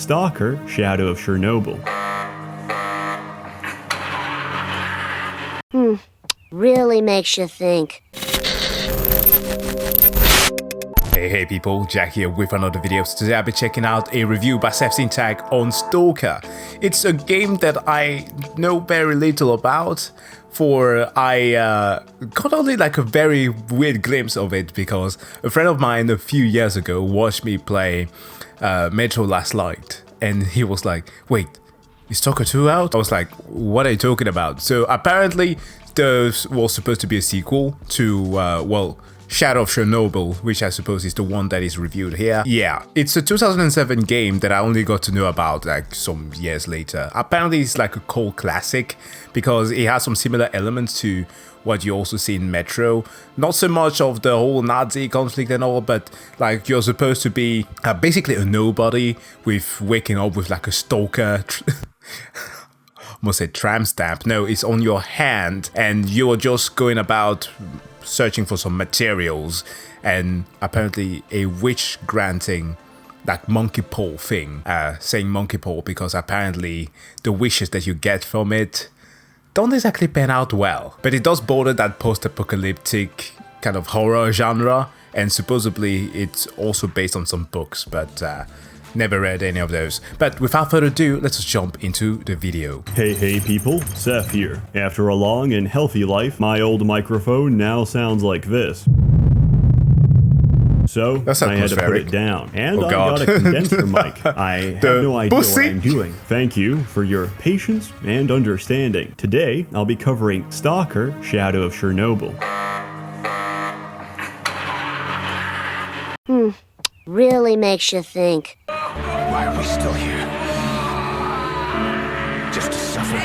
Stalker, Shadow of Chernobyl. Really makes you think. Hey people, Jack here with another video. So today I'll be checking out a review by SsethTzeentach on Stalker. It's a game that I know very little about, for I got only like a very weird glimpse of it because a friend of mine a few years ago watched me play Metro last night, and he was like, wait, is Stalker 2 out? I was like, what are you talking about? So apparently there was supposed to be a sequel to, well, Shadow of Chernobyl, which I suppose is the one that is reviewed here. Yeah, it's a 2007 game that I only got to know about like some years later. Apparently it's like a cult classic because it has some similar elements to what you also see in Metro. Not so much of the whole Nazi conflict and all, but like you're supposed to be basically a nobody with waking up with like a stalker almost say tramp stamp. No, it's on your hand and you're just going about searching for some materials, and apparently a witch granting that monkey paw thing, saying monkey paw because apparently the wishes that you get from it don't exactly pan out well, but it does border that post-apocalyptic kind of horror genre, and supposedly it's also based on some books, but never read any of those. But without further ado, let's just jump into the video. Hey people, Seth here. After a long and healthy life, my old microphone now sounds like this. So I had to put it down, and I got a condenser mic. I have no idea what I'm doing. Thank you for your patience and understanding. Today, I'll be covering Stalker, Shadow of Chernobyl. Really makes you think. Why are we still here? Just to suffer.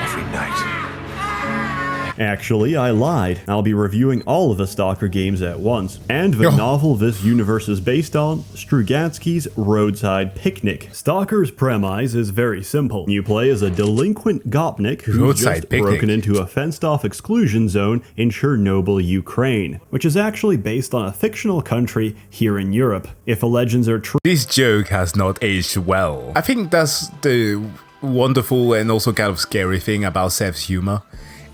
Every night. Actually, I lied. I'll be reviewing all of the Stalker games at once, and the novel this universe is based on, Strugatsky's Roadside Picnic. Stalker's premise is very simple. You play as a delinquent gopnik who's just broken into a fenced-off exclusion zone in Chernobyl, Ukraine, which is actually based on a fictional country here in Europe. If the legends are true... This joke has not aged well. I think that's the wonderful and also kind of scary thing about Seth's humor.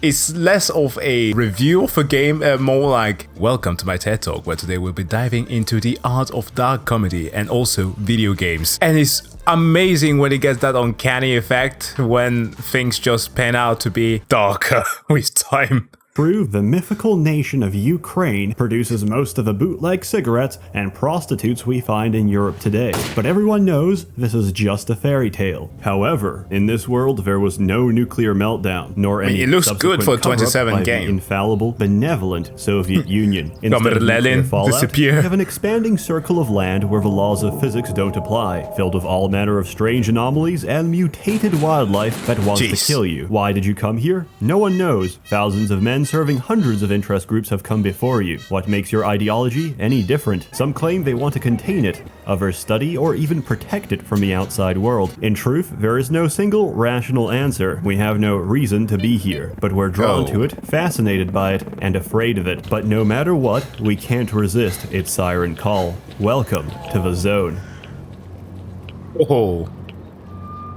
It's less of a review of a game, more like, welcome to my TED Talk, where today we'll be diving into the art of dark comedy and also video games. And it's amazing when it gets that uncanny effect when things just pan out to be darker with time. The mythical nation of Ukraine produces most of the bootleg cigarettes and prostitutes we find in Europe today. But everyone knows this is just a fairy tale. However, in this world there was no nuclear meltdown, nor any it looks good for a 27 game. The infallible, benevolent Soviet Union. Instead of nuclear fallout, we have an expanding circle of land where the laws of physics don't apply, filled with all manner of strange anomalies and mutated wildlife that wants to kill you. Why did you come here? No one knows. Thousands of men serving hundreds of interest groups have come before you. What makes your ideology any different? Some claim they want to contain it, others study or even protect it from the outside world. In truth, there is no single rational answer. We have no reason to be here, but we're drawn to it, fascinated by it, and afraid of it. But no matter what, we can't resist its siren call. Welcome to the Zone.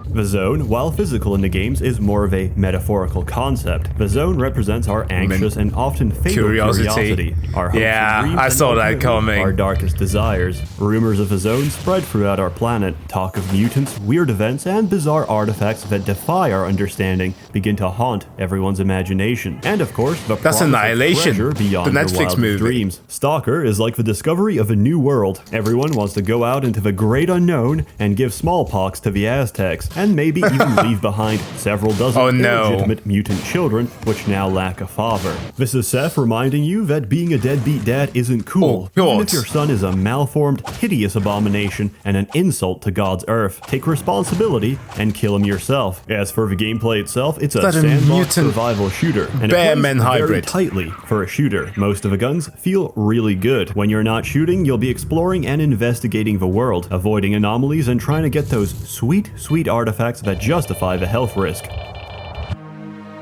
The zone, while physical in the games, is more of a metaphorical concept. The zone represents our anxious and often fatal curiosity, our hopes and dreams, I saw that coming. Our darkest desires. Rumors of the zone spread throughout our planet. Talk of mutants, weird events, and bizarre artifacts that defy our understanding begin to haunt everyone's imagination. And of course, the promise of treasure beyond the Netflix movie. Dreams. Stalker is like the discovery of a new world. Everyone wants to go out into the great unknown and give smallpox to the Aztecs, and maybe even leave behind several dozen illegitimate mutant children which now lack a father. This is Seth reminding you that being a deadbeat dad isn't cool, even if your son is a malformed, hideous abomination and an insult to God's earth. Take responsibility and kill him yourself. As for the gameplay itself, it's a sandbox survival shooter, and it plays very tightly for a shooter. Most of the guns feel really good. When you're not shooting, you'll be exploring and investigating the world, avoiding anomalies and trying to get those sweet artifacts that justify the health risk.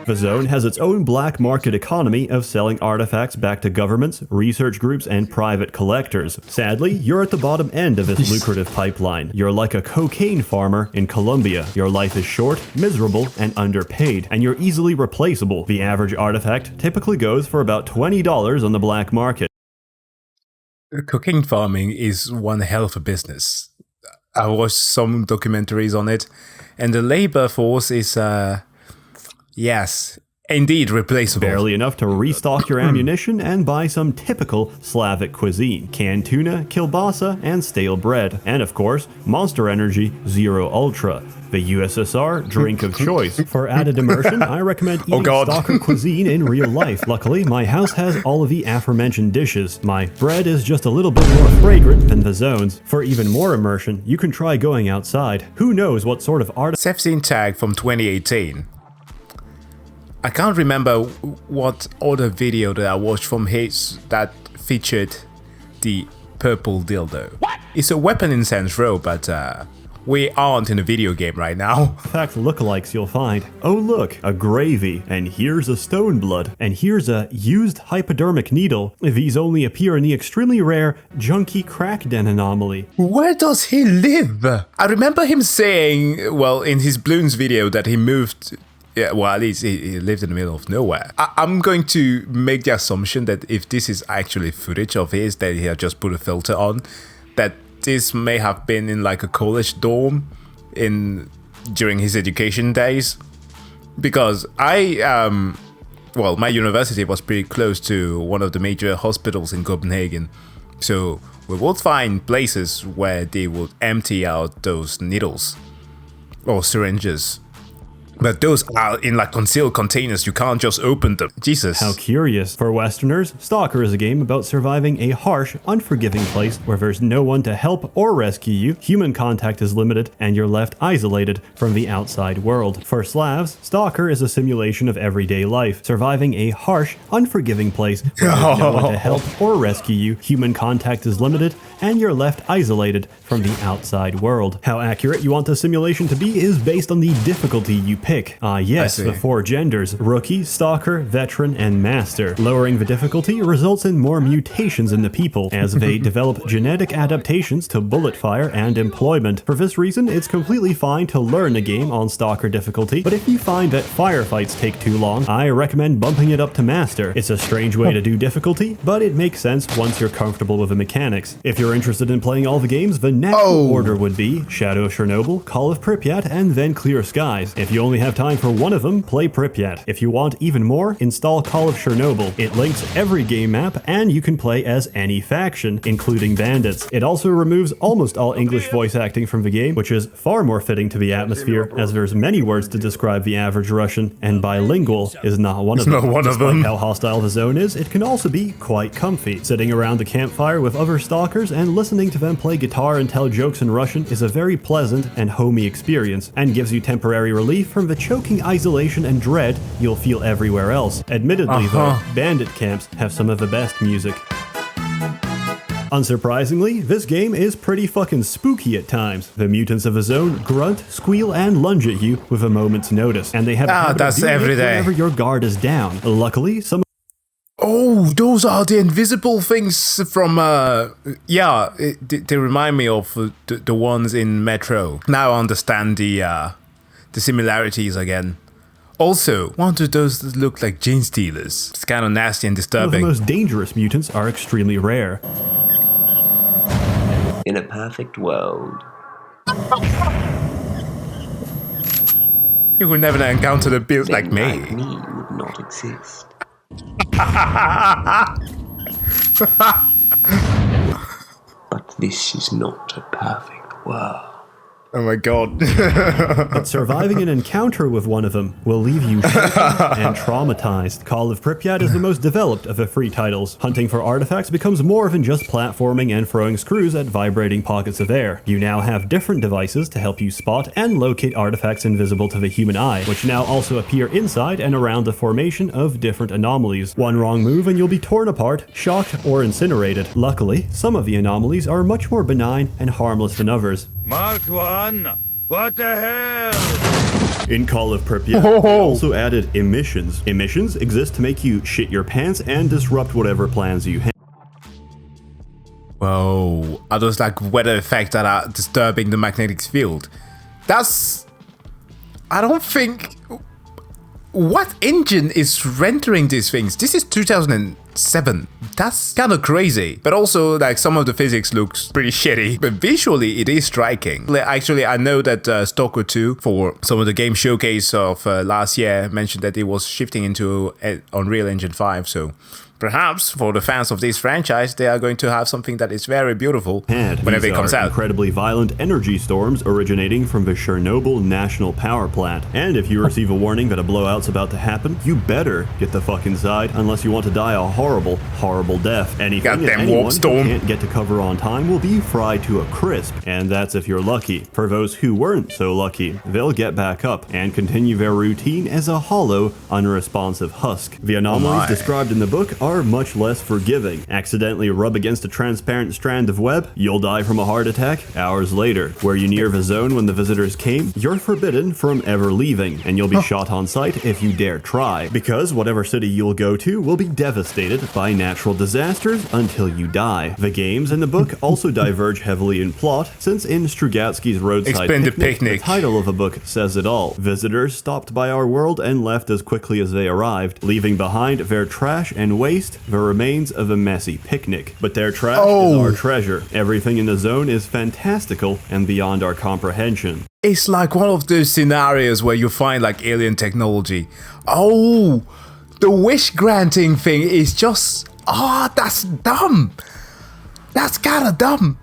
The zone has its own black market economy of selling artifacts back to governments, research groups, and private collectors. Sadly, you're at the bottom end of this lucrative pipeline. You're like a cocaine farmer in Colombia. Your life is short, miserable, and underpaid, and you're easily replaceable. The average artifact typically goes for about $20 on the black market. Cocaine farming is one hell of a business. I watched some documentaries on it, and the labor force is, yes, indeed replaceable. Barely enough to restock your ammunition and buy some typical Slavic cuisine. Canned tuna, kielbasa, and stale bread. And of course, Monster Energy Zero Ultra, the USSR drink of choice. For added immersion, I recommend eating Stalker cuisine in real life. Luckily, my house has all of the aforementioned dishes. My bread is just a little bit more fragrant than the zone's. For even more immersion, you can try going outside. Who knows what sort of art... SsethTzeentach from 2018. I can't remember what other video that I watched from his that featured the purple dildo. What? It's a weapon in Saints Row, but we aren't in a video game right now. Fact lookalikes you'll find. Oh look, a gravy, and here's a stone blood, and here's a used hypodermic needle. These only appear in the extremely rare Junkie Crack Den anomaly. Where does he live? I remember him saying, well, in his Bloons video that he moved... Yeah, well, at least he lived in the middle of nowhere. I'm going to make the assumption that if this is actually footage of his that he had just put a filter on, that this may have been in like a college dorm during his education days. Because well, my university was pretty close to one of the major hospitals in Copenhagen. So we would find places where they would empty out those needles or syringes. But those are in like concealed containers, you can't just open them. Jesus. How curious. For Westerners, Stalker is a game about surviving a harsh, unforgiving place where there's no one to help or rescue you, human contact is limited, and you're left isolated from the outside world. For Slavs, Stalker is a simulation of everyday life, surviving a harsh, unforgiving place where there's no one to help or rescue you, human contact is limited, and you're left isolated from the outside world. How accurate you want the simulation to be is based on the difficulty you pick. Yes, the 4 genders: Rookie, Stalker, Veteran, and Master. Lowering the difficulty results in more mutations in the people, as they develop genetic adaptations to bullet fire and employment. For this reason, it's completely fine to learn the game on Stalker difficulty, but if you find that firefights take too long, I recommend bumping it up to Master. It's a strange way to do difficulty, but it makes sense once you're comfortable with the mechanics. If you're interested in playing all the games, the natural order would be Shadow of Chernobyl, Call of Pripyat, and then Clear Skies. If you only have time for one of them, play Pripyat. If you want even more, install Call of Chernobyl. It links every game map, and you can play as any faction, including bandits. It also removes almost all English voice acting from the game, which is far more fitting to the atmosphere, as there's many words to describe the average Russian, and bilingual is not one of them. Despite how hostile the zone is, it can also be quite comfy. Sitting around the campfire with other stalkers and listening to them play guitar and tell jokes in Russian is a very pleasant and homey experience, and gives you temporary relief from the choking isolation and dread you'll feel everywhere else. Admittedly though, bandit camps have some of the best music. Unsurprisingly, this game is pretty fucking spooky at times. The mutants of the zone grunt, squeal, and lunge at you with a moment's notice, and they have a habit of doing it whenever your guard is down. Luckily, some... Oh, those are the invisible things from, yeah, they remind me of the ones in Metro. Now I understand the similarities again. Also, one of those look like gene stealers. It's kind of nasty and disturbing. Some of the most dangerous mutants are extremely rare. In a perfect world, you will never encounter a build like me. Like me would not exist. But this is not a perfect world. Oh my god. But surviving an encounter with one of them will leave you shaken and traumatized. Call of Pripyat is the most developed of the free titles. Hunting for artifacts becomes more than just platforming and throwing screws at vibrating pockets of air. You now have different devices to help you spot and locate artifacts invisible to the human eye, which now also appear inside and around the formation of different anomalies. One wrong move and you'll be torn apart, shocked, or incinerated. Luckily, some of the anomalies are much more benign and harmless than others. Mark 1, What the hell? In Call of Pripyat, they also added emissions. Emissions exist to make you shit your pants and disrupt whatever plans you have. Whoa, are those like weather effects that are disturbing the magnetic field? That's... I don't think... What engine is rendering these things? This is 2007. That's kind of crazy. But also, like, some of the physics looks pretty shitty. But visually, it is striking. Actually, I know that Stalker 2, for some of the game showcase of last year, mentioned that it was shifting into Unreal Engine 5. So perhaps for the fans of this franchise, they are going to have something that is very beautiful whenever it comes out. Incredibly violent energy storms originating from the Chernobyl National Power Plant. And if you receive a warning that a blowout's about to happen, you better get the fuck inside unless you want to die a horrible, horrible death. Anything and anyone who can't get to cover on time will be fried to a crisp. And that's if you're lucky. For those who weren't so lucky, they'll get back up and continue their routine as a hollow, unresponsive husk. The anomalies described in the book are much less forgiving. Accidentally rub against a transparent strand of web, you'll die from a heart attack hours later. Were you near the zone when the visitors came, you're forbidden from ever leaving, and you'll be shot on sight if you dare try, because whatever city you'll go to will be devastated by natural disasters until you die. The games and the book also diverge heavily in plot, since in Strugatsky's Roadside Picnic, the title of the book says it all. Visitors stopped by our world and left as quickly as they arrived, leaving behind their trash and waste, the remains of a messy picnic. But their trash is our treasure. Everything in the zone is fantastical and beyond our comprehension. It's like one of those scenarios where you find like alien technology. Oh, the wish granting thing is just... Oh, that's dumb. That's kind of dumb,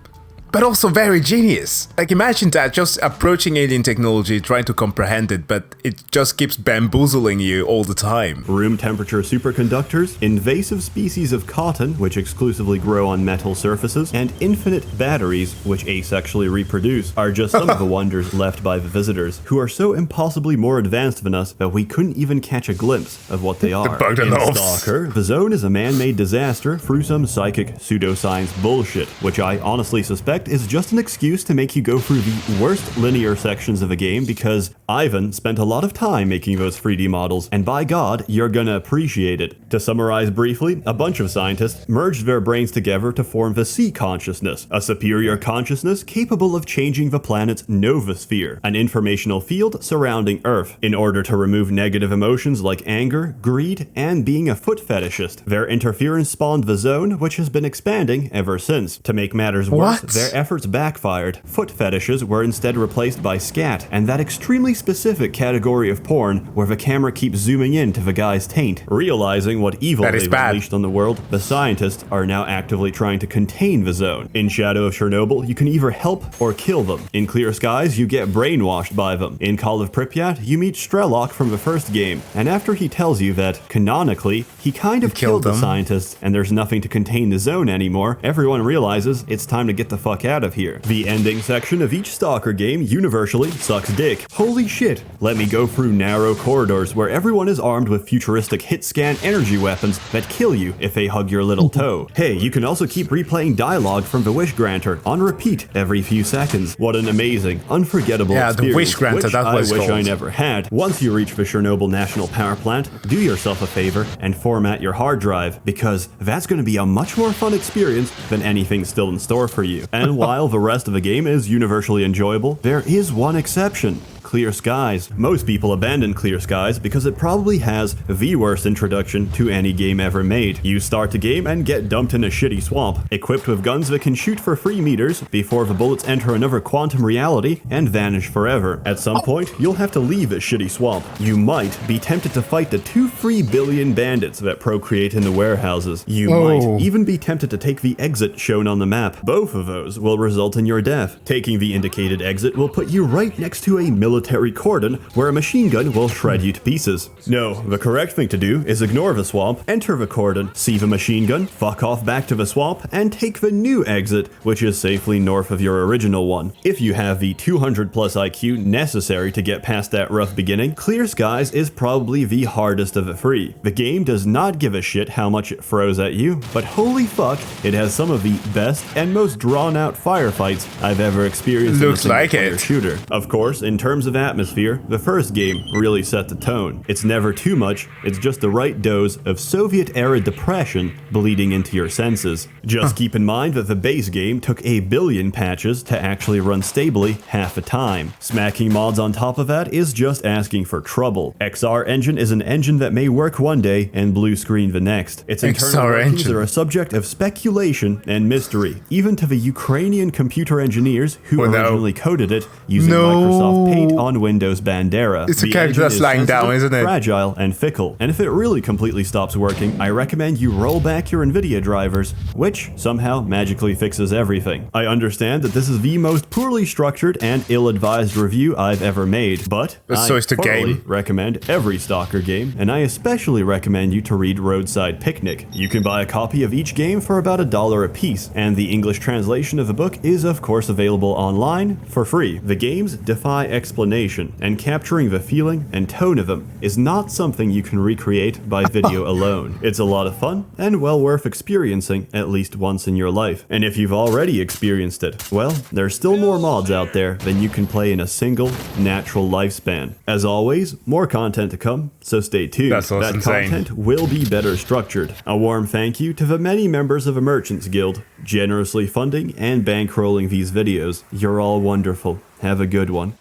but also very genius. Like, imagine that, just approaching alien technology, trying to comprehend it, but it just keeps bamboozling you all the time. Room temperature superconductors, invasive species of cotton, which exclusively grow on metal surfaces, and infinite batteries, which asexually reproduce, are just some of the wonders left by the visitors, who are so impossibly more advanced than us that we couldn't even catch a glimpse of what they are. In Stalker, the zone is a man-made disaster through some psychic pseudoscience bullshit, which I honestly suspect is just an excuse to make you go through the worst linear sections of a game, because Ivan spent a lot of time making those 3D models, and by God, you're gonna appreciate it. To summarize briefly, a bunch of scientists merged their brains together to form the Sea Consciousness, a superior consciousness capable of changing the planet's novosphere, an informational field surrounding Earth, in order to remove negative emotions like anger, greed, and being a foot fetishist. Their interference spawned the zone, which has been expanding ever since. To make matters worse, their efforts backfired. Foot fetishes were instead replaced by scat, and that extremely specific category of porn where the camera keeps zooming in to the guy's taint. Realizing what evil they've unleashed on the world, the scientists are now actively trying to contain the zone. In Shadow of Chernobyl, you can either help or kill them. In Clear Skies, you get brainwashed by them. In Call of Pripyat, you meet Strelok from the first game, and after he tells you that, canonically, he kind of killed the scientists and there's nothing to contain the zone anymore, everyone realizes it's time to get the fuck out of here. The ending section of each Stalker game universally sucks dick. Holy shit, let me go through narrow corridors where everyone is armed with futuristic hit scan energy weapons that kill you if they hug your little toe. Hey, you can also keep replaying dialogue from the Wish Granter on repeat every few seconds. What an amazing, unforgettable experience, the Wish Granter, which that was I wish I never had. Once you reach the Chernobyl National Power Plant, do yourself a favor and format your hard drive, because that's going to be a much more fun experience than anything still in store for you. And while the rest of the game is universally enjoyable, there is one exception. Clear Skies. Most people abandon Clear Skies because it probably has the worst introduction to any game ever made. You start the game and get dumped in a shitty swamp, equipped with guns that can shoot for 3 meters before the bullets enter another quantum reality and vanish forever. At some point, you'll have to leave this shitty swamp. You might be tempted to fight the 2-3 billion bandits that procreate in the warehouses. You might even be tempted to take the exit shown on the map. Both of those will result in your death. Taking the indicated exit will put you right next to a military military cordon where a machine gun will shred you to pieces. No, the correct thing to do is ignore the swamp, enter the cordon, see the machine gun, fuck off back to the swamp, and take the new exit, which is safely north of your original one. If you have the 200 plus IQ necessary to get past that rough beginning, Clear Skies is probably the hardest of the three. The game does not give a shit how much it throws at you, but holy fuck, it has some of the best and most drawn out firefights I've ever experienced Looks in a like single-player it. shooter. Of course, in terms of atmosphere, the first game really set the tone. It's never too much, it's just the right dose of Soviet-era depression bleeding into your senses. Just keep in mind that the base game took a billion patches to actually run stably half the time. Smacking mods on top of that is just asking for trouble. XR Engine is an engine that may work one day and blue screen the next. Its internal XR workings Engine. are a subject of speculation and mystery, even to the Ukrainian computer engineers who Oh, no. originally coded it using No. Microsoft Paint on Windows Bandera. It's a The character engine that's is lying down, sensitive, isn't it? fragile, and fickle. And if it really completely stops working, I recommend you roll back your NVIDIA drivers, which somehow magically fixes everything. I understand that this is the most poorly structured and ill-advised review I've ever made, but So I is the thoroughly game. recommend every Stalker game, and I especially recommend you to read Roadside Picnic. You can buy a copy of each game for about $1 a piece, and the English translation of the book is of course available online for free. The games defy explanation, and capturing the feeling and tone of them is not something you can recreate by video alone. It's a lot of fun, and well worth experiencing at least once in your life. And if you've already experienced it, well, there's still more mods out there than you can play in a single, natural lifespan. As always, more content to come, so stay tuned. That's That insane. content will be better structured. A warm thank you to the many members of the Merchants Guild, generously funding and bankrolling these videos. You're all wonderful. Have a good one.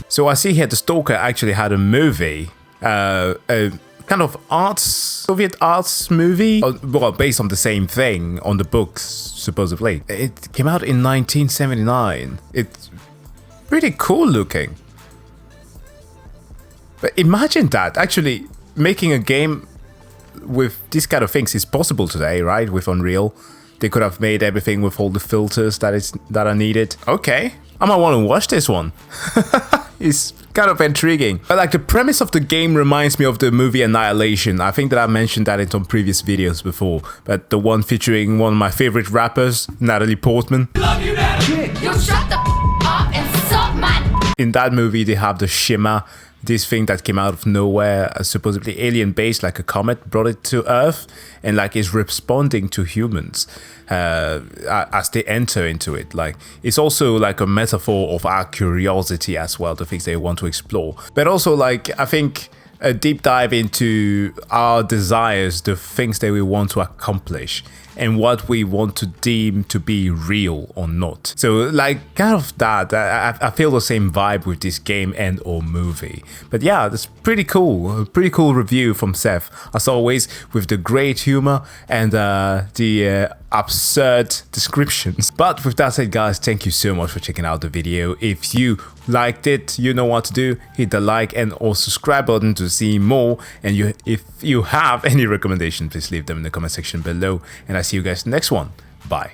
So I see here the Stalker actually had a movie, a kind of Soviet arts movie, well, based on the same thing on the books, supposedly. It came out in 1979. It's pretty cool looking. But imagine that, actually making a game with these kind of things is possible today, right? With Unreal. They could have made everything with all the filters that are needed. Okay, I might want to watch this one. It's kind of intriguing. But like the premise of the game reminds me of the movie Annihilation. I think that I mentioned that in some previous videos before. But the one featuring one of my favorite rappers, Natalie Portman. You shut the up and suck my. In that movie, they have the Shimmer, this thing that came out of nowhere, supposedly alien based, like a comet brought it to Earth, and like is responding to humans as they enter into it. Like it's also like a metaphor of our curiosity as well, the things they want to explore. But also like I think a deep dive into our desires, the things that we want to accomplish, and what we want to deem to be real or not. So like kind of that, I feel the same vibe with this game and or movie. But yeah, that's pretty cool. A pretty cool review from Seth, as always, with the great humor and the absurd descriptions. But with that said, guys, thank you so much for checking out the video. If you liked it, you know what to do. Hit the like and or subscribe button to see more. And if you have any recommendations, please leave them in the comment section below. And I see you guys next one. Bye.